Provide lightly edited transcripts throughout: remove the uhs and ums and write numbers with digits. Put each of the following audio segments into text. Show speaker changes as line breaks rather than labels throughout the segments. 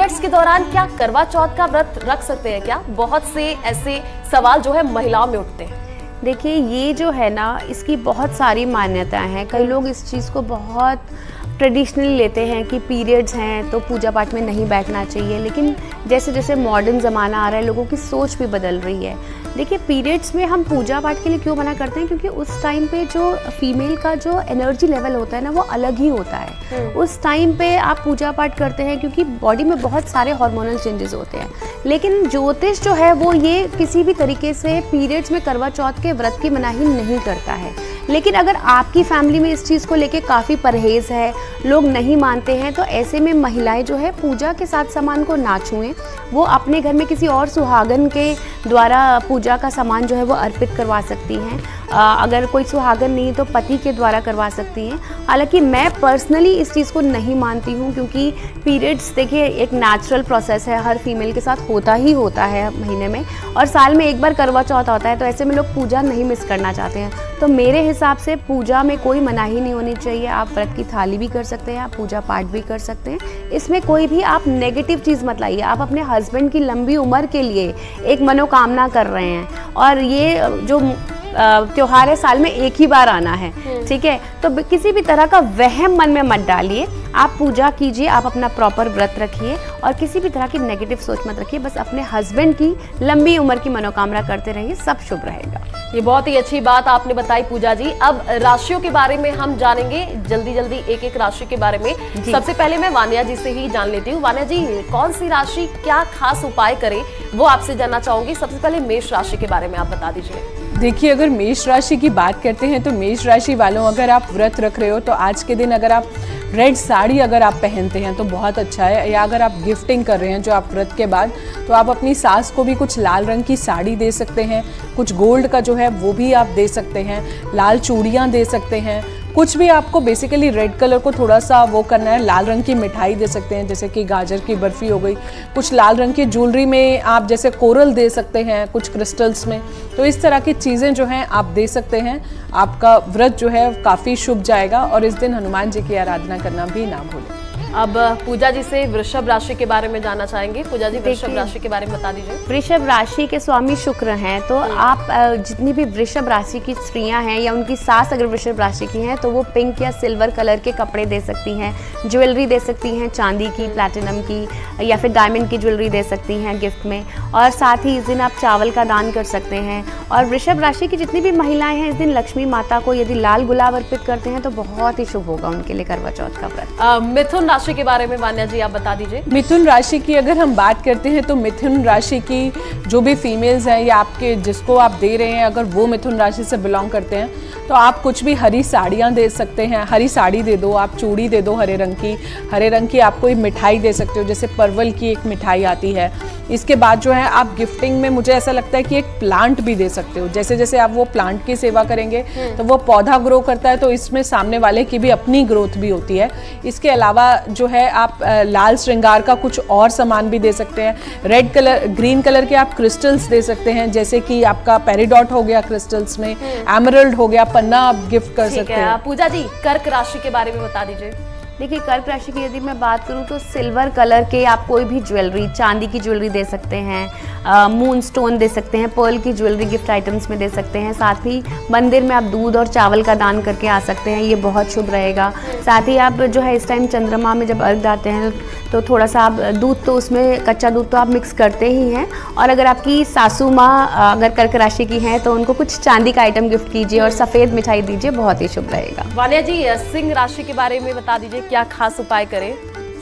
Periods के दौरान क्या करवा चौथ का व्रत रख सकते हैं क्या? बहुत से ऐसे सवाल जो है महिलाओं में उठते हैं।
देखिए, ये जो है ना, इसकी बहुत सारी मान्यताएं हैं। कई लोग इस चीज़ को बहुत ट्रेडिशनली लेते हैं कि पीरियड्स हैं तो पूजा पाठ में नहीं बैठना चाहिए, लेकिन जैसे जैसे मॉडर्न ज़माना आ रहा है लोगों की सोच भी बदल रही है। देखिए, पीरियड्स में हम पूजा पाठ के लिए क्यों मना करते हैं? क्योंकि उस टाइम पे जो फीमेल का जो एनर्जी लेवल होता है ना, वो अलग ही होता है। उस टाइम पे आप पूजा पाठ करते हैं क्योंकि बॉडी में बहुत सारे हार्मोनल चेंजेस होते हैं। लेकिन ज्योतिष जो है वो ये किसी भी तरीके से पीरियड्स में करवा चौथ के व्रत की मनाही नहीं करता है। लेकिन अगर आपकी फैमिली में इस चीज़ को लेके काफ़ी परहेज़ है, लोग नहीं मानते हैं, तो ऐसे में महिलाएं जो है पूजा के साथ सामान को ना छुएं। वो अपने घर में किसी और सुहागन के द्वारा पूजा का सामान जो है वो अर्पित करवा सकती हैं। अगर कोई सुहागन नहीं तो पति के द्वारा करवा सकती हैं। हालांकि मैं पर्सनली इस चीज़ को नहीं मानती हूँ, क्योंकि पीरियड्स देखिए एक नेचुरल प्रोसेस है, हर फीमेल के साथ होता ही होता है महीने में, और साल में एक बार करवा चौथ होता है, तो ऐसे में लोग पूजा नहीं मिस करना चाहते हैं। तो मेरे हिसाब से पूजा में कोई मनाही नहीं होनी चाहिए। आप व्रत की थाली भी कर सकते हैं, आप पूजा पाठ भी कर सकते हैं। इसमें कोई भी आप नेगेटिव चीज़ मत लाइए। आप अपने हस्बैंड की लंबी उम्र के लिए एक मनोकामना कर रहे हैं, और ये जो त्योहार है साल में एक ही बार आना है, ठीक है? तो किसी भी तरह का वहम मन में मत डालिए। आप पूजा कीजिए, आप अपना प्रॉपर व्रत रखिए, और किसी भी तरह की नेगेटिव सोच मत रखिए। बस अपने हस्बैंड की लंबी उम्र की मनोकामना करते रहिए, सब शुभ रहेगा।
ये बहुत ही अच्छी बात आपने बताई पूजा जी। अब राशियों के बारे में हम जानेंगे जल्दी जल्दी, एक एक राशि के बारे में। सबसे पहले मैं वान्या जी से ही जान लेती हूँ। वान्या जी, कौन सी राशि क्या खास उपाय करे वो आपसे जानना चाहूंगी। सबसे पहले मेष राशि के बारे में आप बता दीजिए।
देखिए, अगर मेष राशि की बात करते हैं तो मेष राशि वालों, अगर आप व्रत रख रहे हो तो आज के दिन अगर आप रेड साड़ी अगर आप पहनते हैं तो बहुत अच्छा है। या अगर आप गिफ्टिंग कर रहे हैं जो आप व्रत के बाद, तो आप अपनी सास को भी कुछ लाल रंग की साड़ी दे सकते हैं, कुछ गोल्ड का जो है वो भी आप दे सकते हैं, लाल चूड़ियाँ दे सकते हैं। कुछ भी आपको बेसिकली रेड कलर को थोड़ा सा वो करना है, लाल रंग की मिठाई दे सकते हैं, जैसे कि गाजर की बर्फ़ी हो गई। कुछ लाल रंग की ज्वेलरी में आप जैसे कोरल दे सकते हैं, कुछ क्रिस्टल्स में। तो इस तरह की चीज़ें जो हैं आप दे सकते हैं। आपका व्रत जो है काफ़ी शुभ जाएगा, और इस दिन हनुमान जी की आराधना करना भी ना भूलें।
अब पूजा जी से वृषभ राशि के बारे में जानना चाहेंगे। पूजा जी, वृषभ राशि के बारे में बता दीजिए।
वृषभ राशि के स्वामी शुक्र हैं, तो आप जितनी भी वृषभ राशि की स्त्रियां हैं या उनकी सास अगर वृषभ राशि की हैं, तो वो पिंक या सिल्वर कलर के कपड़े दे सकती हैं, ज्वेलरी दे सकती हैं, चांदी की, प्लैटिनम की या फिर डायमंड की ज्वेलरी दे सकती हैं गिफ्ट में। और साथ ही इस दिन आप चावल का दान कर सकते हैं। और वृषभ राशि की जितनी भी महिलाएं हैं, इस दिन लक्ष्मी माता को यदि लाल गुलाब अर्पित करते हैं तो बहुत ही शुभ होगा उनके लिए करवा चौथ का व्रत।
मिथुन राशि के बारे में वान्या जी आप बता दीजिए।
मिथुन राशि की अगर हम बात करते हैं तो मिथुन राशि की जो भी फीमेल्स हैं या आपके जिसको आप दे रहे हैं, अगर वो मिथुन राशि से बिलोंग करते हैं, तो आप कुछ भी हरी साड़ियाँ दे सकते हैं। हरी साड़ी दे दो, आप चूड़ी दे दो हरे रंग की आप कोई मिठाई दे सकते हो, जैसे परवल की एक मिठाई आती है। इसके बाद जो है आप गिफ्टिंग में मुझे ऐसा लगता है कि एक प्लांट भी दे सकते हो। जैसे जैसे आप वो प्लांट की सेवा करेंगे तो वो पौधा ग्रो करता है, तो इसमें सामने वाले की भी अपनी ग्रोथ भी होती है। इसके अलावा जो है आप लाल श्रृंगार का कुछ और सामान भी दे सकते हैं। रेड कलर, ग्रीन कलर के आप क्रिस्टल्स दे सकते हैं, जैसे कि आपका पेरिडॉट हो गया क्रिस्टल्स में, एमरल्ड हो गया, पन्ना आप गिफ्ट कर सकते हैं।
पूजा जी, कर्क राशि के बारे में बता दीजिए।
देखिए, कर्क राशि की यदि मैं बात करूं तो सिल्वर कलर के आप कोई भी ज्वेलरी, चांदी की ज्वेलरी दे सकते हैं, मून स्टोन दे सकते हैं, पर्ल की ज्वेलरी गिफ्ट आइटम्स में दे सकते हैं। साथ ही मंदिर में आप दूध और चावल का दान करके आ सकते हैं, ये बहुत शुभ रहेगा। साथ ही आप जो है इस टाइम चंद्रमा में जब अर्घ डालते हैं तो थोड़ा सा आप दूध, तो उसमें कच्चा दूध तो आप मिक्स करते ही हैं। और अगर आपकी सासू माँ अगर कर्क राशि की हैं तो उनको कुछ चांदी का आइटम गिफ्ट कीजिए और सफ़ेद मिठाई दीजिए, बहुत ही शुभ रहेगा।
वान्या जी, सिंह राशि के बारे में बता दीजिए, क्या खास उपाय करें।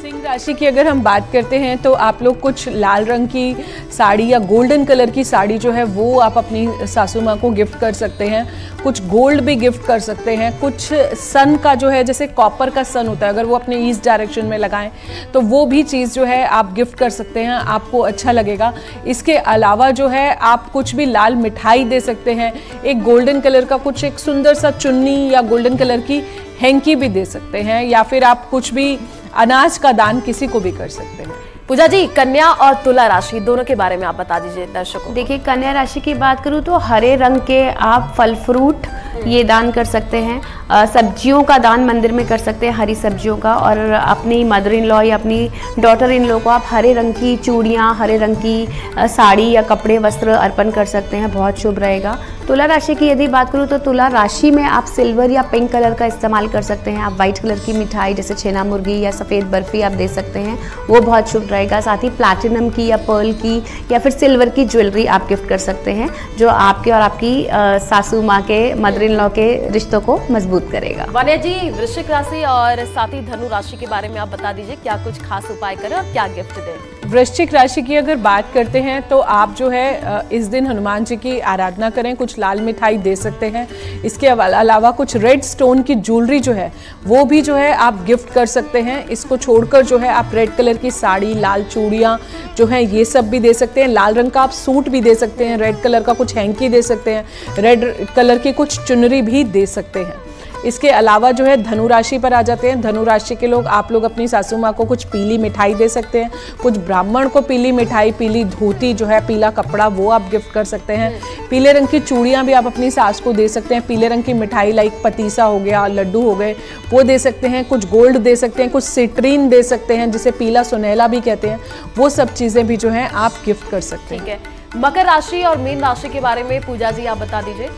सिंह राशि की अगर हम बात करते हैं तो आप लोग कुछ लाल रंग की साड़ी या गोल्डन कलर की साड़ी जो है वो आप अपनी सासू माँ को गिफ्ट कर सकते हैं। कुछ गोल्ड भी गिफ्ट कर सकते हैं। कुछ सन का जो है, जैसे कॉपर का सन होता है, अगर वो अपने ईस्ट डायरेक्शन में लगाएं तो वो भी चीज़ जो है आप गिफ्ट कर सकते हैं, आपको अच्छा लगेगा। इसके अलावा जो है आप कुछ भी लाल मिठाई दे सकते हैं। एक गोल्डन कलर का कुछ एक सुंदर सा चुन्नी या गोल्डन कलर की हैंकी भी दे सकते हैं, या फिर आप कुछ भी अनाज का दान किसी को भी कर सकते हैं।
पूजा जी, कन्या और तुला राशि दोनों के बारे में आप बता दीजिए दर्शकों।
देखिए, कन्या राशि की बात करूँ तो हरे रंग के आप फल फ्रूट ये दान कर सकते हैं। सब्जियों का दान मंदिर में कर सकते हैं, हरी सब्जियों का। और अपनी मदर इन लॉ या अपनी डॉटर इन लॉ को आप हरे रंग की चूड़ियाँ, हरे रंग की साड़ी या कपड़े वस्त्र अर्पण कर सकते हैं, बहुत शुभ रहेगा। तुला राशि की यदि बात करूँ तो तुला राशि में आप सिल्वर या पिंक कलर का इस्तेमाल कर सकते हैं। आप वाइट कलर की मिठाई जैसे छेना मुर्गी या सफ़ेद बर्फ़ी आप दे सकते हैं, वो बहुत शुभ रहेगा। साथ ही प्लैटिनम की या पर्ल की या फिर सिल्वर की ज्वेलरी आप गिफ्ट कर सकते हैं, जो आपके और आपकी सासू माँ के, मदर इन लॉ के रिश्तों को मजबूत करेगा।
वान्या जी, वृश्चिक राशि और साथ ही धनु राशि के बारे में आप बता दीजिए, क्या कुछ खास उपाय करें और क्या गिफ्ट दें?
वृश्चिक राशि की अगर बात करते हैं तो आप जो है इस दिन हनुमान जी की आराधना करें, कुछ लाल मिठाई दे सकते हैं। इसके अलावा कुछ रेड स्टोन की ज्वेलरी जो है वो भी जो है आप गिफ्ट कर सकते हैं। इसको छोड़कर जो है आप रेड कलर की साड़ी, लाल चूड़ियाँ जो हैं ये सब भी दे सकते हैं। लाल रंग का आप सूट भी दे सकते हैं, रेड कलर का कुछ हैंकी दे सकते हैं, रेड कलर की कुछ चुनरी भी दे सकते हैं। इसके अलावा जो है धनु राशि पर आ जाते हैं। धनु राशि के लोग, आप लोग अपनी सासू माँ को कुछ पीली मिठाई दे सकते हैं, कुछ ब्राह्मण को पीली मिठाई, पीली धोती जो है, पीला कपड़ा वो आप गिफ्ट कर सकते हैं। पीले रंग की चूड़ियाँ भी आप अपनी सास को दे सकते हैं। पीले रंग की मिठाई लाइक पतीसा हो गया, लड्डू हो गए, वो दे सकते हैं। कुछ गोल्ड दे सकते हैं, कुछ सिट्रीन दे सकते हैं जिसे पीला सुनहला भी कहते हैं, वो सब चीज़ें भी जो हैं आप गिफ्ट कर सकते हैं।
ठीक है। मकर राशि और मीन राशि के बारे में पूजा जी आप बता दीजिए।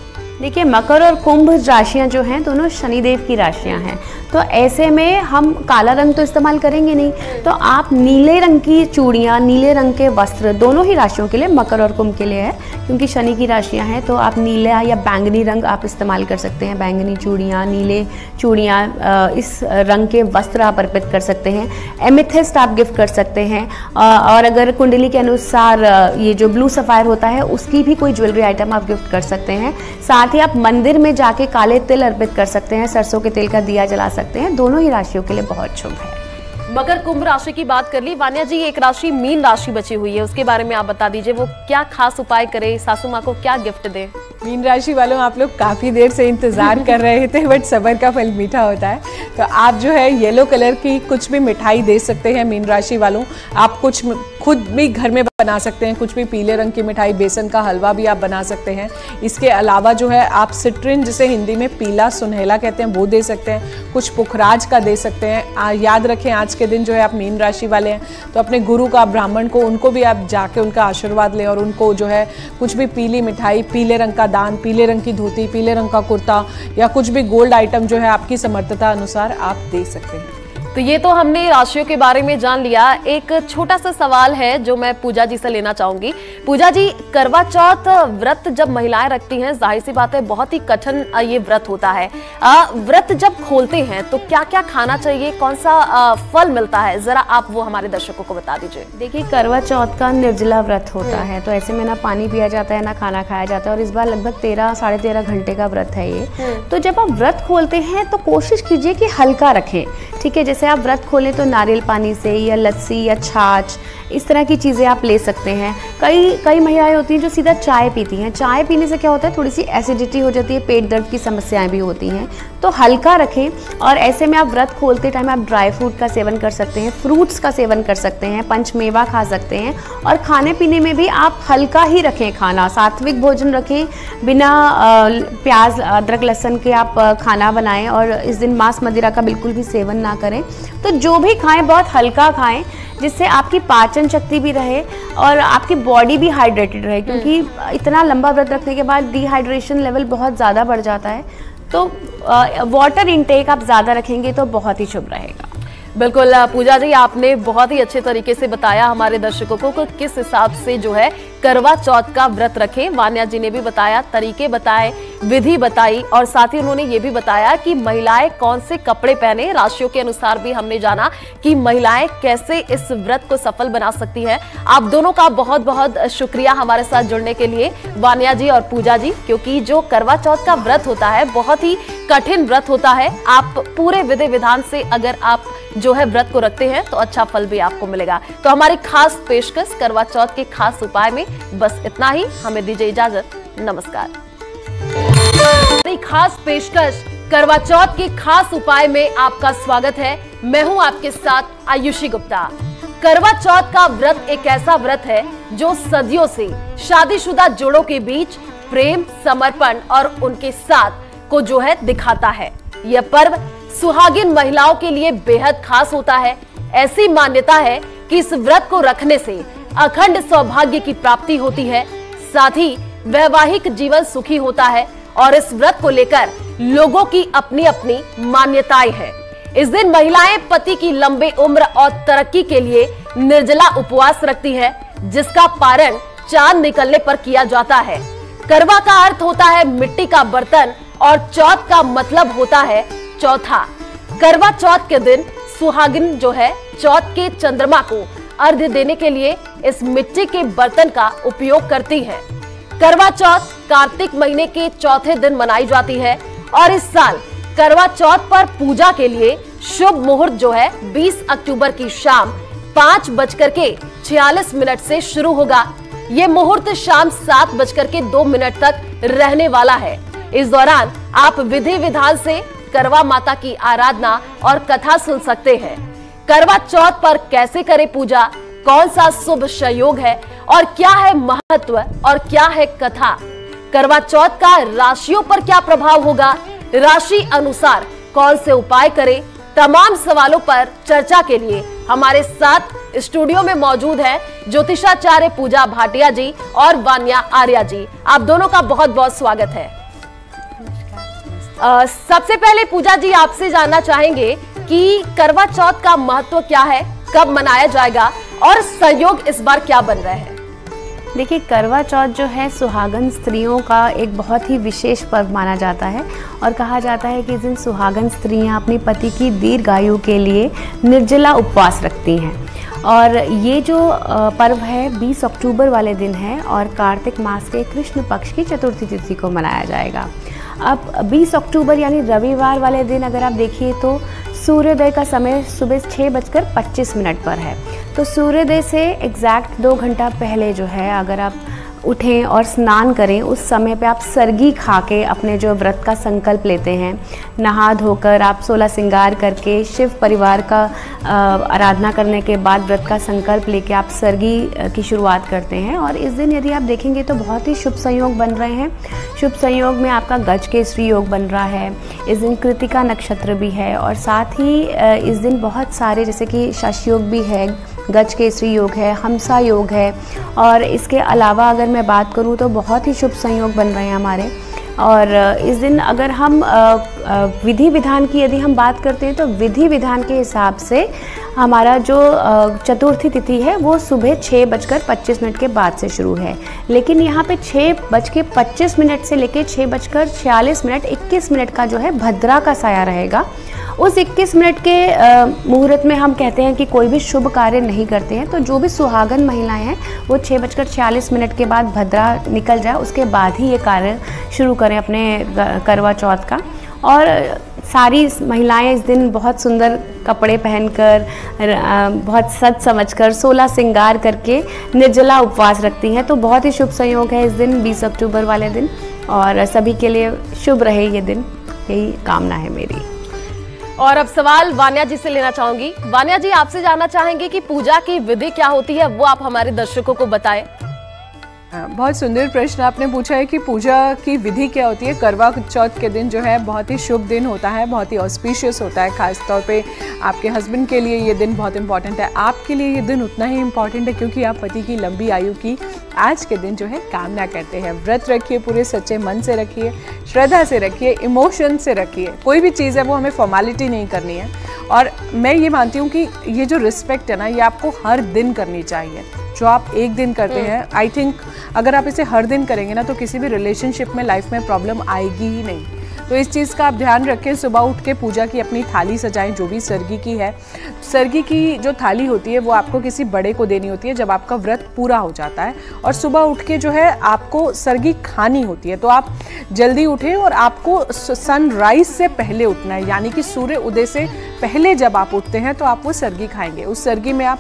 देखिए, मकर और कुंभ राशियां जो हैं दोनों शनिदेव की राशियां हैं, तो ऐसे में हम काला रंग तो इस्तेमाल करेंगे नहीं, तो आप नीले रंग की चूड़ियाँ, नीले रंग के वस्त्र दोनों ही राशियों के लिए, मकर और कुंभ के लिए है, क्योंकि शनि की राशियां हैं, तो आप नीला या बैंगनी रंग आप इस्तेमाल कर सकते हैं। बैंगनी चूड़ियाँ, नीले चूड़ियाँ, इस रंग के वस्त्र आप अर्पित कर सकते हैं। एमेथिस्ट आप गिफ्ट कर सकते हैं। और अगर कुंडली के अनुसार ये जो ब्लू सफ़ायर होता है उसकी भी कोई ज्वेलरी आइटम आप गिफ्ट कर सकते हैं। साथ ही आप मंदिर में जाके काले तिल अर्पित कर सकते हैं, सरसों के तेल का दिया जला सकते हैं। दोनों ही राशियों के लिए बहुत शुभ है।
मकर कुंभ राशि की बात कर ली। वान्या जी, एक राशि मीन राशि बची हुई है, उसके बारे में आप बता दीजिए, वो क्या खास उपाय करे, सासू माँ को क्या गिफ्ट दे?
मीन राशि वालों, आप लोग काफ़ी देर से इंतज़ार कर रहे थे, बट सब्र का फल मीठा होता है। तो आप जो है येलो कलर की कुछ भी मिठाई दे सकते हैं मीन राशि वालों। आप कुछ खुद भी घर में बना सकते हैं, कुछ भी पीले रंग की मिठाई, बेसन का हलवा भी आप बना सकते हैं। इसके अलावा जो है आप सिट्रिन, जिसे हिंदी में पीला सुनहला कहते हैं, वो दे सकते हैं। कुछ पुखराज का दे सकते हैं। याद रखें, आज के दिन जो है आप मीन राशि वाले हैं तो अपने गुरु का, ब्राह्मण को, उनको भी आप जाके उनका आशीर्वाद लें और उनको जो है कुछ भी पीली मिठाई, पीले रंग का दान, पीले रंग की धोती, पीले रंग का कुर्ता या कुछ भी गोल्ड आइटम जो है आपकी समर्थता अनुसार आप दे सकते हैं।
तो ये तो हमने राशियों के बारे में जान लिया। एक छोटा सा सवाल है जो मैं पूजा जी से लेना चाहूंगी। पूजा जी, करवा चौथ व्रत जब महिलाएं रखती हैं, जाहिर सी बात है बहुत ही कठिन ये व्रत होता है। व्रत जब खोलते हैं तो क्या क्या खाना चाहिए, कौन सा फल मिलता है, जरा आप वो हमारे दर्शकों को बता दीजिए।
देखिए, करवा चौथ का निर्जला व्रत होता है, तो ऐसे में ना पानी पिया जाता है ना खाना खाया जाता है, और इस बार लगभग 13 साढ़े 13 घंटे का व्रत है ये। तो जब आप व्रत खोलते हैं तो कोशिश कीजिए कि हल्का रखें, ठीक है। जैसे आप व्रत खोलें तो नारियल पानी से या लस्सी या छाछ, इस तरह की चीज़ें आप ले सकते हैं। कई महिलाएं होती हैं जो सीधा चाय पीती हैं। चाय पीने से क्या होता है, थोड़ी सी एसिडिटी हो जाती है, पेट दर्द की समस्याएं भी होती हैं, तो हल्का रखें। और ऐसे में आप व्रत खोलते टाइम आप ड्राई फ्रूट का सेवन कर सकते हैं, फ्रूट्स का सेवन कर सकते हैं, पंचमेवा खा सकते हैं। और खाने पीने में भी आप हल्का ही रखें खाना, सात्विक भोजन रखें, बिना प्याज अदरक लहसुन के आप खाना बनाएं। और इस दिन मांस मदिरा का बिल्कुल भी सेवन ना करें। तो जो भी खाएं बहुत हल्का खाएं, जिससे आपकी पाचन शक्ति भी रहे और आपकी बॉडी भी हाइड्रेटेड रहे, क्योंकि इतना लंबा व्रत रखने के बाद डिहाइड्रेशन लेवल बहुत ज़्यादा बढ़ जाता है। तो वाटर इनटेक आप ज़्यादा रखेंगे तो बहुत ही शुभ रहेगा।
बिल्कुल पूजा जी, आपने बहुत ही अच्छे तरीके से बताया हमारे दर्शकों को किस हिसाब से जो है करवा चौथ का व्रत रखें। वान्या जी ने भी बताया, तरीके बताए, विधि बताई, और साथ ही उन्होंने ये भी बताया कि महिलाएं कौन से कपड़े पहने। राशियों के अनुसार भी हमने जाना कि महिलाएं कैसे इस व्रत को सफल बना सकती हैं। आप दोनों का बहुत बहुत शुक्रिया हमारे साथ जुड़ने के लिए, वान्या जी और पूजा जी, क्योंकि जो करवा चौथ का व्रत होता है बहुत ही कठिन व्रत होता है। आप पूरे विधि विधान से अगर आप जो है व्रत को रखते हैं तो अच्छा फल भी आपको मिलेगा। तो हमारी खास पेशकश करवा चौथ के खास उपाय में बस इतना ही। हमें दीजिए इजाजत, नमस्कार। हमारी खास पेशकश करवा चौथ के खास उपाय में आपका स्वागत है। मैं हूं आपके साथ आयुषी गुप्ता। करवा चौथ का व्रत एक ऐसा व्रत है जो सदियों से शादीशुदा जोड़ों के बीच प्रेम, समर्पण और उनके साथ को जो है दिखाता है। यह पर्व सुहागिन महिलाओं के लिए बेहद खास होता है। ऐसी मान्यता है कि इस व्रत को रखने से अखंड सौभाग्य की प्राप्ति होती है, साथ ही वैवाहिक जीवन सुखी होता है और इस व्रत को लेकर लोगों की अपनी अपनी मान्यताएं हैं। इस दिन महिलाएं पति की लंबी उम्र और तरक्की के लिए निर्जला उपवास रखती है, जिसका पारण चांद निकलने पर किया जाता है। करवा का अर्थ होता है मिट्टी का बर्तन और चौथ का मतलब होता है चौथा। करवा चौथ के दिन सुहागिन जो है चौथ के चंद्रमा को अर्घ्य देने के लिए इस मिट्टी के बर्तन का उपयोग करती है। करवा चौथ कार्तिक महीने के चौथे दिन मनाई जाती है और इस साल करवा चौथ पर पूजा के लिए शुभ मुहूर्त जो है 20 अक्टूबर की शाम 5:46 से शुरू होगा। ये मुहूर्त शाम 7:02 तक रहने वाला है। इस दौरान आप विधि विधान से करवा माता की आराधना और कथा सुन सकते हैं। करवा चौथ पर कैसे करें पूजा, कौन सा शुभ संयोग है और क्या है महत्व और क्या है कथा, करवा चौथ का राशियों पर क्या प्रभाव होगा, राशि अनुसार कौन से उपाय करें, तमाम सवालों पर चर्चा के लिए हमारे साथ स्टूडियो में मौजूद है ज्योतिषाचार्य पूजा भाटिया जी और वान्या आर्या जी। आप दोनों का बहुत बहुत स्वागत है। सबसे पहले पूजा जी आपसे जानना चाहेंगे कि करवा चौथ का महत्व क्या है, कब मनाया जाएगा और संयोग इस बार क्या बन रहे हैं?
देखिए, करवा चौथ जो है सुहागन स्त्रियों का एक बहुत ही विशेष पर्व माना जाता है और कहा जाता है कि इस दिन सुहागन स्त्रियां अपने पति की दीर्घायु के लिए निर्जला उपवास रखती हैं। और ये जो पर्व है 20 अक्टूबर वाले दिन है और कार्तिक मास के कृष्ण पक्ष की चतुर्थी तिथि को मनाया जाएगा। अब 20 अक्टूबर यानी रविवार वाले दिन अगर आप देखिए तो सूर्योदय का समय सुबह 6:25 पर है। तो सूर्योदय से एग्जैक्ट 2 घंटा पहले जो है अगर आप उठें और स्नान करें, उस समय पे आप सरगी खा के अपने जो व्रत का संकल्प लेते हैं, नहा धोकर आप 16 श्रृंगार करके शिव परिवार का आराधना करने के बाद व्रत का संकल्प लेके आप सरगी की शुरुआत करते हैं। और इस दिन यदि आप देखेंगे तो बहुत ही शुभ संयोग बन रहे हैं। शुभ संयोग में आपका गज केसरी योग बन रहा है, इस दिन कृतिका नक्षत्र भी है और साथ ही इस दिन बहुत सारे जैसे कि शश योग भी है, गज केसरी योग है, हमसा योग है और इसके अलावा अगर मैं बात करूं तो बहुत ही शुभ संयोग बन रहे हैं हमारे। और इस दिन अगर हम विधि विधान की यदि हम बात करते हैं तो विधि विधान के हिसाब से हमारा जो चतुर्थी तिथि है वो सुबह 6:25 के बाद से शुरू है, लेकिन यहाँ पे 6:25 से लेकर 6:46 21 का जो है भद्रा का साया रहेगा। उस 21 मिनट के मुहूर्त में हम कहते हैं कि कोई भी शुभ कार्य नहीं करते हैं। तो जो भी सुहागन महिलाएं हैं वो 6:46 के बाद भद्रा निकल जाए उसके बाद ही ये कार्य शुरू करें अपने करवा चौथ का। और सारी महिलाएं इस दिन बहुत सुंदर कपड़े पहनकर बहुत सज समझकर 16 श्रृंगार करके निर्जला उपवास रखती हैं। तो बहुत ही शुभ संयोग है इस दिन 20 अक्टूबर वाले दिन और सभी के लिए शुभ रहे ये दिन, यही कामना है मेरी।
और अब सवाल वान्या जी से लेना चाहूंगी। वान्या जी, आपसे जानना चाहेंगे कि पूजा की विधि क्या होती है, वो आप हमारे दर्शकों को बताएं।
बहुत सुंदर प्रश्न आपने पूछा है कि पूजा की विधि क्या होती है। करवा चौथ के दिन जो है बहुत ही शुभ दिन होता है, बहुत ही ऑस्पिशियस होता है। खास तौर पे आपके हस्बैंड के लिए ये दिन बहुत इंपॉर्टेंट है, आपके लिए ये दिन उतना ही इम्पॉर्टेंट है क्योंकि आप पति की लंबी आयु की आज के दिन जो है कामना करते हैं। व्रत रखिए, पूरे सच्चे मन से रखिए, श्रद्धा से रखिए, इमोशन से रखिए। कोई भी चीज़ है वो हमें फॉर्मेलिटी नहीं करनी है। और मैं ये मानती हूँ कि ये जो रिस्पेक्ट है ना, ये आपको हर दिन करनी चाहिए। जो आप एक दिन करते हैं, आई थिंक अगर आप इसे हर दिन करेंगे ना तो किसी भी रिलेशनशिप में लाइफ में प्रॉब्लम आएगी ही नहीं। तो इस चीज़ का आप ध्यान रखें। सुबह उठ के पूजा की अपनी थाली सजाएं, जो भी सरगी की है। सरगी की जो थाली होती है वो आपको किसी बड़े को देनी होती है जब आपका व्रत पूरा हो जाता है। और सुबह उठ के जो है आपको सरगी खानी होती है। तो आप जल्दी उठें और आपको सनराइज से पहले उठना है, यानी कि सूर्य उदय से पहले जब आप उठते हैं तो आप वो सरगी खाएंगे। उस सरगी में आप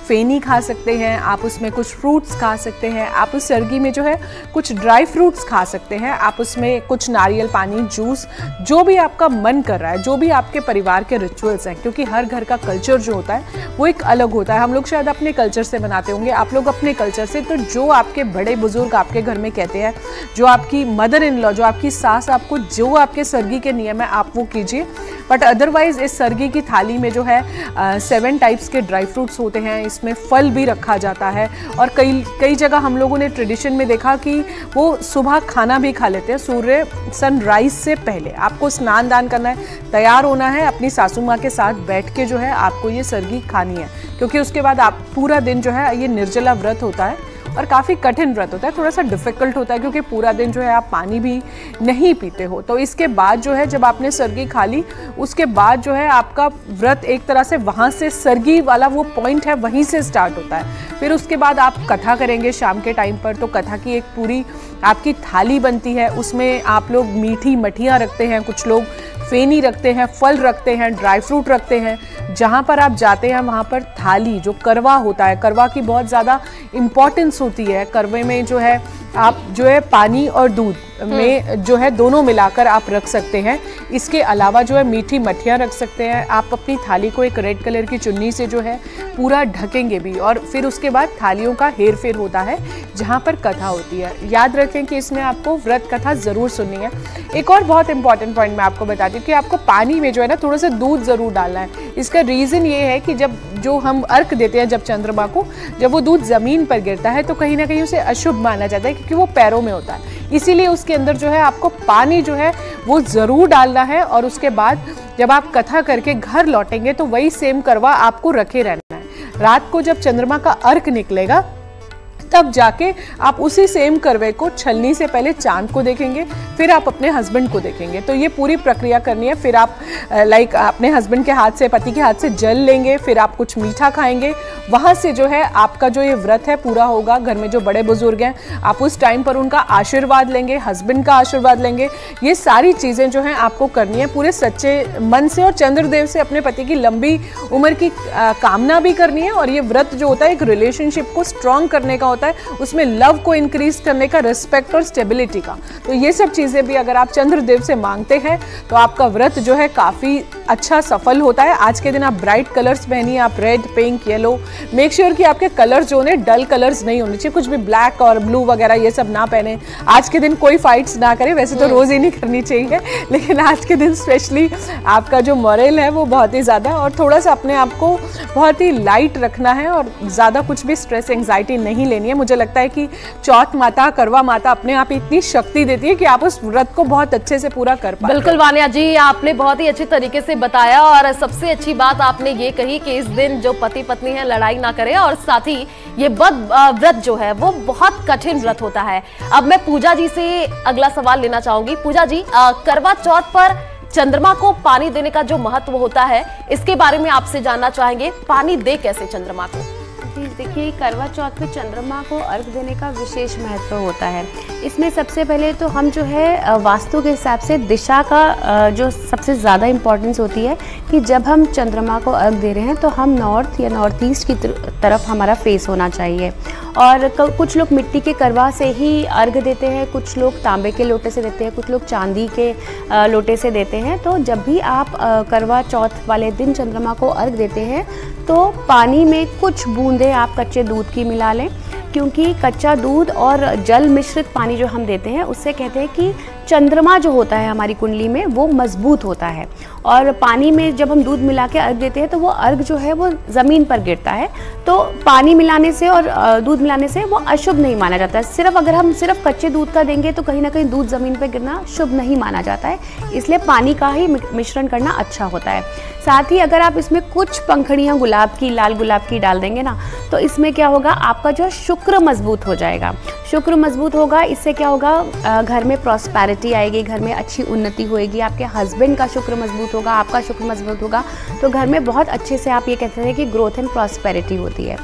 फेनी खा सकते हैं, आप उसमें कुछ फ्रूट्स खा सकते हैं, आप उस सरगी में जो है कुछ ड्राई फ्रूट्स खा सकते हैं, आप उसमें कुछ नारियल पानी जूस जूस, जो भी आपका मन कर रहा है, जो भी आपके परिवार के रिचुअल्स हैं, क्योंकि हर घर का कल्चर जो होता है वो एक अलग होता है। हम लोग शायद अपने कल्चर से बनाते होंगे, आप लोग अपने कल्चर से। तो जो आपके बड़े बुजुर्ग आपके घर में कहते हैं, जो आपकी मदर इन लॉ, जो आपकी सास आपको जो आपके सरगी के नियम है आप वो कीजिए। बट अदरवाइज इस सरगी की थाली में जो है 7 टाइप्स के ड्राई फ्रूट्स होते हैं, इसमें फल भी रखा जाता है। और कई जगह हम लोगों ने ट्रेडिशन में देखा कि वो सुबह खाना भी खा लेते हैं सूर्य सनराइज से पहले। आपको स्नान दान करना है, तैयार होना है, अपनी सासू माँ के साथ बैठ के जो है आपको ये सरगी खानी है, क्योंकि उसके बाद आप पूरा दिन जो है ये निर्जला व्रत होता है और काफ़ी कठिन व्रत होता है, थोड़ा सा डिफिकल्ट होता है, क्योंकि पूरा दिन जो है आप पानी भी नहीं पीते हो। तो इसके बाद जो है जब आपने सरगी खा ली, उसके बाद जो है आपका व्रत एक तरह से वहाँ से सरगी वाला वो पॉइंट है वहीं से स्टार्ट होता है। फिर उसके बाद आप कथा करेंगे शाम के टाइम पर, तो कथा की एक पूरी आपकी थाली बनती है। उसमें आप लोग मीठी मठियाँ रखते हैं, कुछ लोग फेनी रखते हैं, फल रखते हैं, ड्राई फ्रूट रखते हैं। जहाँ पर आप जाते हैं वहाँ पर थाली जो करवा होता है, करवा की बहुत ज़्यादा इम्पॉर्टेंस होती है। करवे में जो है आप जो है पानी और दूध में जो है दोनों मिलाकर आप रख सकते हैं। इसके अलावा जो है मीठी मठियाँ रख सकते हैं। आप अपनी थाली को एक रेड कलर की चुन्नी से जो है पूरा ढकेंगे भी, और फिर उसके बाद थालियों का हेर फेर होता है जहाँ पर कथा होती है। याद रखें कि इसमें आपको व्रत कथा ज़रूर सुननी है। एक और बहुत इंपॉर्टेंट पॉइंट मैं आपको बताती हूँ कि आपको पानी में जो है ना थोड़ा सा दूध ज़रूर डालना है। इसका रीज़न ये है कि जब जो हम अर्घ देते हैं जब चंद्रमा को, जब वो दूध ज़मीन पर गिरता है तो कहीं ना कहीं उसे अशुभ माना जाता है, क्योंकि वो पैरों में होता है। इसीलिए उसके अंदर जो है आपको पानी जो है वो ज़रूर डालना है। और उसके बाद जब आप कथा करके घर लौटेंगे तो वही सेम करवा आपको रखे रहना है। रात को जब चंद्रमा का अर्घ निकलेगा तब जाके आप उसी सेम करवे को छलनी से पहले चांद को देखेंगे, फिर आप अपने हस्बैंड को देखेंगे। तो ये पूरी प्रक्रिया करनी है। फिर आप अपने हस्बैंड के हाथ से, पति के हाथ से जल लेंगे, फिर आप कुछ मीठा खाएंगे। वहाँ से जो है आपका जो ये व्रत है पूरा होगा। घर में जो बड़े बुजुर्ग हैं आप उस टाइम पर उनका आशीर्वाद लेंगे, हस्बैंड का आशीर्वाद लेंगे। ये सारी चीज़ें जो हैं आपको करनी है पूरे सच्चे मन से, और चंद्रदेव से अपने पति की लंबी उम्र की कामना भी करनी है। और ये व्रत जो होता है एक रिलेशनशिप को स्ट्रॉन्ग करने का होता है, उसमें लव को इंक्रीज करने का, रिस्पेक्ट और स्टेबिलिटी का। तो ये सब चीज़ें भी अगर आप चंद्रदेव से मांगते हैं तो आपका व्रत जो है काफ़ी अच्छा सफल होता है। आज के दिन आप ब्राइट कलर्स पहनिए, आप red, pink, yellow. Make sure कि आपके कलर्स जो है डल कलर्स नहीं होने चाहिए, कुछ भी ब्लैक और ब्लू वगैरह ये सब ना पहने। आज के दिन कोई फाइट्स ना करें, वैसे तो रोज़ ही नहीं करनी चाहिए, लेकिन आज के दिन स्पेशली आपका जो मोरल है वो बहुत ही ज़्यादा, और थोड़ा सा अपने आप को बहुत ही लाइट रखना है और ज़्यादा कुछ भी स्ट्रेस एंग्जाइटी नहीं लेनी है। मुझे लगता है कि चौथ माता, करवा माता अपने आप इतनी शक्ति देती है कि आप उस व्रत को बहुत अच्छे से पूरा कर पाए।
बिल्कुल वान्या जी, आपने बहुत ही अच्छी तरीके से बताया, और सबसे अच्छी बात आपने ये कही कि इस दिन जो पति पत्नी है लड़ाई ना करें, और साथ ही ये व्रत जो है वो बहुत कठिन व्रत होता है। अब मैं पूजा जी से अगला सवाल लेना चाहूंगी। पूजा जी, करवा चौथ पर चंद्रमा को पानी देने का जो महत्व होता है इसके बारे में आपसे जानना चाहेंगे। पानी दे कैसे चंद्रमा को?
जी देखिए, करवा चौथ पे चंद्रमा को अर्घ देने का विशेष महत्व होता है। इसमें सबसे पहले तो हम जो है वास्तु के हिसाब से दिशा का जो सबसे ज़्यादा इम्पोर्टेंस होती है कि जब हम चंद्रमा को अर्घ दे रहे हैं तो हम नॉर्थ या नॉर्थ ईस्ट की तरफ हमारा फेस होना चाहिए। और कुछ लोग मिट्टी के करवा से ही अर्घ देते हैं, कुछ लोग तांबे के लोटे से देते हैं, कुछ लोग चांदी के लोटे से देते हैं। तो जब भी आप करवा चौथ वाले दिन चंद्रमा को अर्घ देते हैं तो पानी में कुछ बूंदें आप कच्चे दूध की मिला लें, क्योंकि कच्चा दूध और जल मिश्रित पानी जो हम देते हैं उससे कहते हैं कि चंद्रमा जो होता है हमारी कुंडली में वो मजबूत होता है। और पानी में जब हम दूध मिला के अर्घ देते हैं तो वो अर्घ जो है वो ज़मीन पर गिरता है, तो पानी मिलाने से और दूध मिलाने से वो अशुभ नहीं माना जाता है। सिर्फ अगर हम सिर्फ कच्चे दूध का देंगे तो कहीं ना कहीं दूध ज़मीन पर गिरना शुभ नहीं माना जाता है, इसलिए पानी का ही मिश्रण करना अच्छा होता है। साथ ही अगर आप इसमें कुछ पंखड़ियाँ गुलाब की, लाल गुलाब की डाल देंगे ना, तो इसमें क्या होगा, आपका जो शुक्र मजबूत हो जाएगा। शुक्र मजबूत होगा, इससे क्या होगा, घर में प्रॉस्पेरिटी आएगी, घर में अच्छी उन्नति होएगी। आपके हस्बैंड का शुक्र मजबूत होगा, आपका शुक्र मजबूत होगा, तो घर में बहुत अच्छे से आप ये कहते हैं कि ग्रोथ एंड प्रॉस्पेरिटी होती है।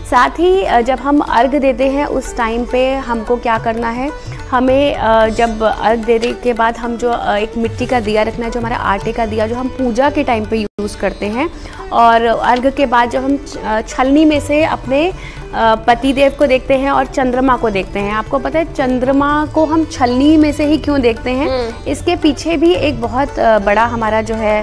साथ ही जब हम अर्घ देते हैं उस टाइम पे हमको क्या करना है, हमें जब अर्घ देने के बाद हम जो एक मिट्टी का दिया रखना है, जो हमारा आटे का दिया जो हम पूजा के टाइम पे यूज़ करते हैं। और अर्घ के बाद जब हम छलनी में से अपने पति देव को देखते हैं और चंद्रमा को देखते हैं। आपको पता है चंद्रमा को हम छलनी में से ही क्यों देखते हैं? इसके पीछे भी एक बहुत बड़ा हमारा जो है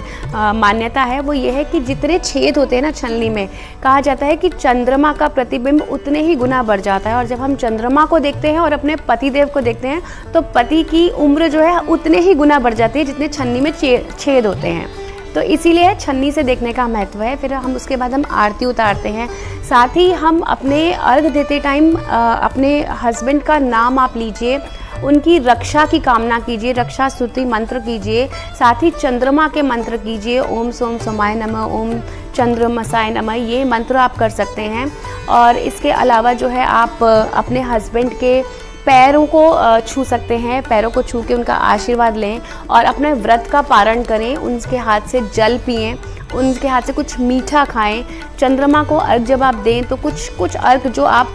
मान्यता है, वो ये है कि जितने छेद होते हैं ना छलनी में, कहा जाता है कि चंद्रमा का प्रतिबिंब उतने ही गुना बढ़ जाता है। और जब हम चंद्रमा को देखते हैं और अपने पति देव को देखते हैं तो पति की उम्र जो है उतने ही गुना बढ़ जाती है जितने छन्नी में छेद होते हैं। तो इसीलिए छन्नी से देखने का महत्व है। फिर हम उसके बाद हम आरती उतारते हैं। साथ ही हम अपने अर्घ देते टाइम अपने हस्बैंड का नाम आप लीजिए, उनकी रक्षा की कामना कीजिए, रक्षा स्तुति मंत्र कीजिए, साथ ही चंद्रमा के मंत्र कीजिए, ओम सोम सोमाय नमः, ओम चंद्रमसाय नमः, ये मंत्र आप कर सकते हैं। और इसके अलावा जो है आप अपने हस्बैंड के पैरों को छू सकते हैं, पैरों को छू के उनका आशीर्वाद लें और अपने व्रत का पारण करें, उनके हाथ से जल पिएं, उनके हाथ से कुछ मीठा खाएं। चंद्रमा को अर्घ जब आप दें तो कुछ अर्घ जो आप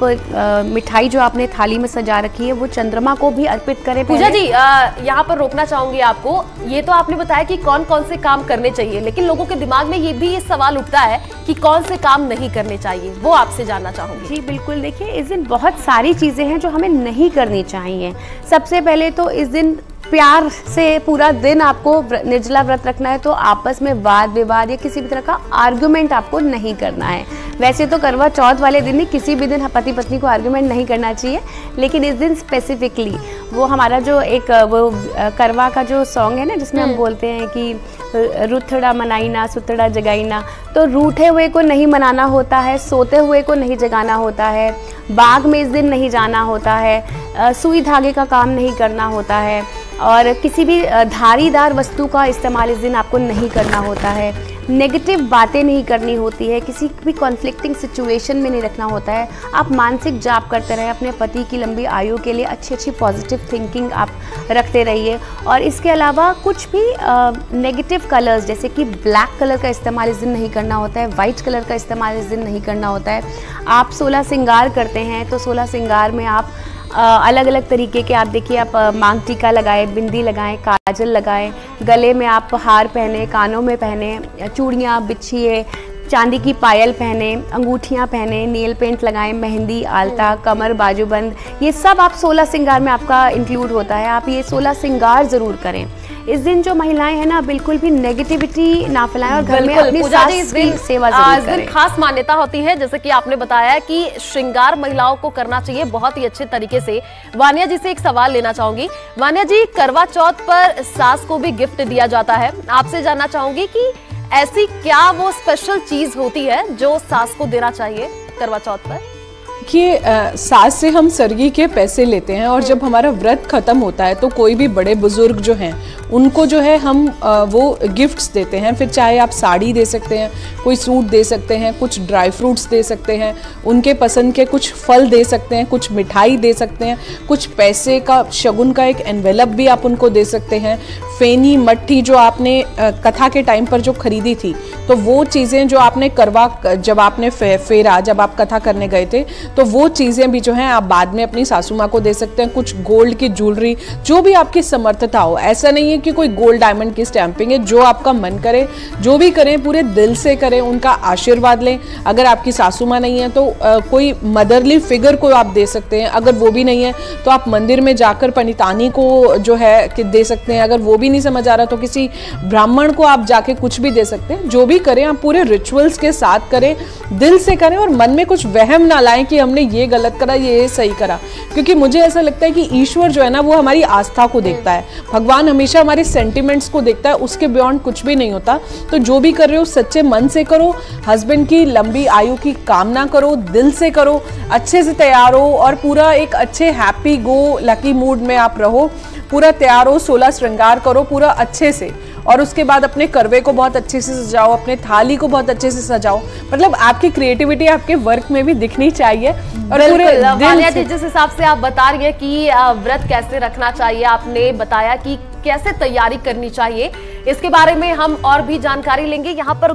मिठाई जो आपने थाली में सजा रखी है वो चंद्रमा को भी अर्पित करें।
पूजा जी यहाँ पर रोकना चाहूंगी आपको। ये तो आपने बताया कि कौन कौन से काम करने चाहिए, लेकिन लोगों के दिमाग में ये भी सवाल उठता है कि कौन से काम नहीं करने चाहिए, वो आपसे जानना चाहूंगी।
जी बिल्कुल, देखिए इस दिन बहुत सारी चीजें हैं जो हमें नहीं करनी चाहिए। सबसे पहले तो इस दिन प्यार से पूरा दिन आपको निर्जला व्रत रखना है, तो आपस में वाद विवाद या किसी भी तरह का आर्गुमेंट आपको नहीं करना है। वैसे तो करवा चौथ वाले दिन ही किसी भी दिन पति पत्नी को आर्गुमेंट नहीं करना चाहिए, लेकिन इस दिन स्पेसिफिकली वो हमारा जो एक वो करवा का जो सॉन्ग है ना जिसमें हम बोलते हैं कि रूठड़ा मनाइना सुतड़ा जगाइना, तो रूठे हुए को नहीं मनाना होता है, सोते हुए को नहीं जगाना होता है, बाग में इस दिन नहीं जाना होता है, सुई धागे का काम नहीं करना होता है और किसी भी धारीदार वस्तु का इस्तेमाल इस दिन आपको नहीं करना होता है, नेगेटिव बातें नहीं करनी होती है, किसी भी कॉन्फ्लिक्टिंग सिचुएशन में नहीं रखना होता है। आप मानसिक जाप करते रहें अपने पति की लंबी आयु के लिए, अच्छी अच्छी पॉजिटिव थिंकिंग आप रखते रहिए। और इसके अलावा कुछ भी नेगेटिव कलर्स जैसे कि ब्लैक कलर का इस्तेमाल इस दिन नहीं करना होता है, वाइट कलर का इस्तेमाल इस दिन नहीं करना होता है। आप 16 श्रृंगार करते हैं तो 16 श्रृंगार में आप अलग अलग तरीके के आप देखिए, आप मांग टीका लगाएं, बिंदी लगाएं, काजल लगाएं, गले में आप हार पहने, कानों में पहने, चूड़ियाँ बिछिए, चांदी की पायल पहने, अंगूठियाँ पहने, नेल पेंट लगाएं, मेहंदी, आलता, कमर, बाजूबंद, ये सब आप 16 श्रृंगार में आपका इंक्लूड होता है। आप ये 16 श्रृंगार ज़रूर करें। इस दिन जो महिलाएं हैं ना बिल्कुल भी नेगेटिविटी ना फैलाएं और घर में अपनी सास की सेवा जरूर करें।
खास मान्यता होती है जैसे कि आपने बताया कि श्रृंगार महिलाओं को करना चाहिए बहुत ही अच्छे तरीके से। वानिया जी से एक सवाल लेना चाहूंगी। वानिया जी, करवा चौथ पर सास को भी गिफ्ट दिया जाता है, आपसे जानना चाहूंगी कि ऐसी क्या वो स्पेशल चीज होती है जो सास को देना चाहिए करवा चौथ पर?
कि सास से हम सरगी के पैसे लेते हैं और जब हमारा व्रत खत्म होता है तो कोई भी बड़े बुजुर्ग जो हैं उनको जो है हम वो गिफ्ट्स देते हैं। फिर चाहे आप साड़ी दे सकते हैं, कोई सूट दे सकते हैं, कुछ ड्राई फ्रूट्स दे सकते हैं, उनके पसंद के कुछ फल दे सकते हैं, कुछ मिठाई दे सकते हैं, कुछ पैसे का शगुन का एक एनवेलप भी आप उनको दे सकते हैं। फेनी मट्ठी जो आपने कथा के टाइम पर जो खरीदी थी, तो वो चीज़ें जो आपने करवा जब आपने फेरा जब आप कथा करने गए थे तो वो चीज़ें भी जो हैं आप बाद में अपनी सासू माँ को दे सकते हैं। कुछ गोल्ड की ज्वेलरी, जो भी आपकी समर्थता हो, ऐसा नहीं है कि कोई गोल्ड डायमंड की स्टैंपिंग है, जो आपका मन करे जो भी करें पूरे दिल से करें, उनका आशीर्वाद लें। अगर आपकी सासू माँ नहीं है तो कोई मदरली फिगर को आप दे सकते हैं, अगर वो भी नहीं है तो आप मंदिर में जाकर पंडितानी को जो है कि दे सकते हैं, अगर वो भी नहीं समझ आ रहा तो किसी ब्राह्मण को आप जाके कुछ भी दे सकते हैं। जो भी करें आप पूरे रिचुअल्स के साथ करें, दिल से करें और मन में कुछ वहम ना लाएं कि हमने ये गलत करा ये सही करा, क्योंकि मुझे ऐसा लगता है कि ईश्वर जो है ना वो हमारी आस्था को देखता है, भगवान हमेशा हमारे सेंटिमेंट्स को देखता है, उसके बियॉन्ड कुछ भी नहीं होता। तो जो भी कर रहे हो सच्चे मन से करो, हस्बैंड की लंबी आयु की कामना करो, दिल से करो, अच्छे से तैयार हो और पूरा एक अच्छे हैप्पी गो लकी मूड में आप रहो, पूरा तैयार हो, 16 श्रृंगार करो पूरा अच्छे से, और उसके बाद अपने करवे को बहुत अच्छे से सजाओ, अपने थाली को बहुत अच्छे से सजाओ। मतलब आपकी क्रिएटिविटी आपके वर्क में भी दिखनी चाहिए। और पूरे
वानिया जी, जिस हिसाब से आप बता रही है कि व्रत कैसे रखना चाहिए, आपने बताया कि कैसे तैयारी करनी चाहिए, इसके बारे में हम और भी जानकारी लेंगे। यहाँ पर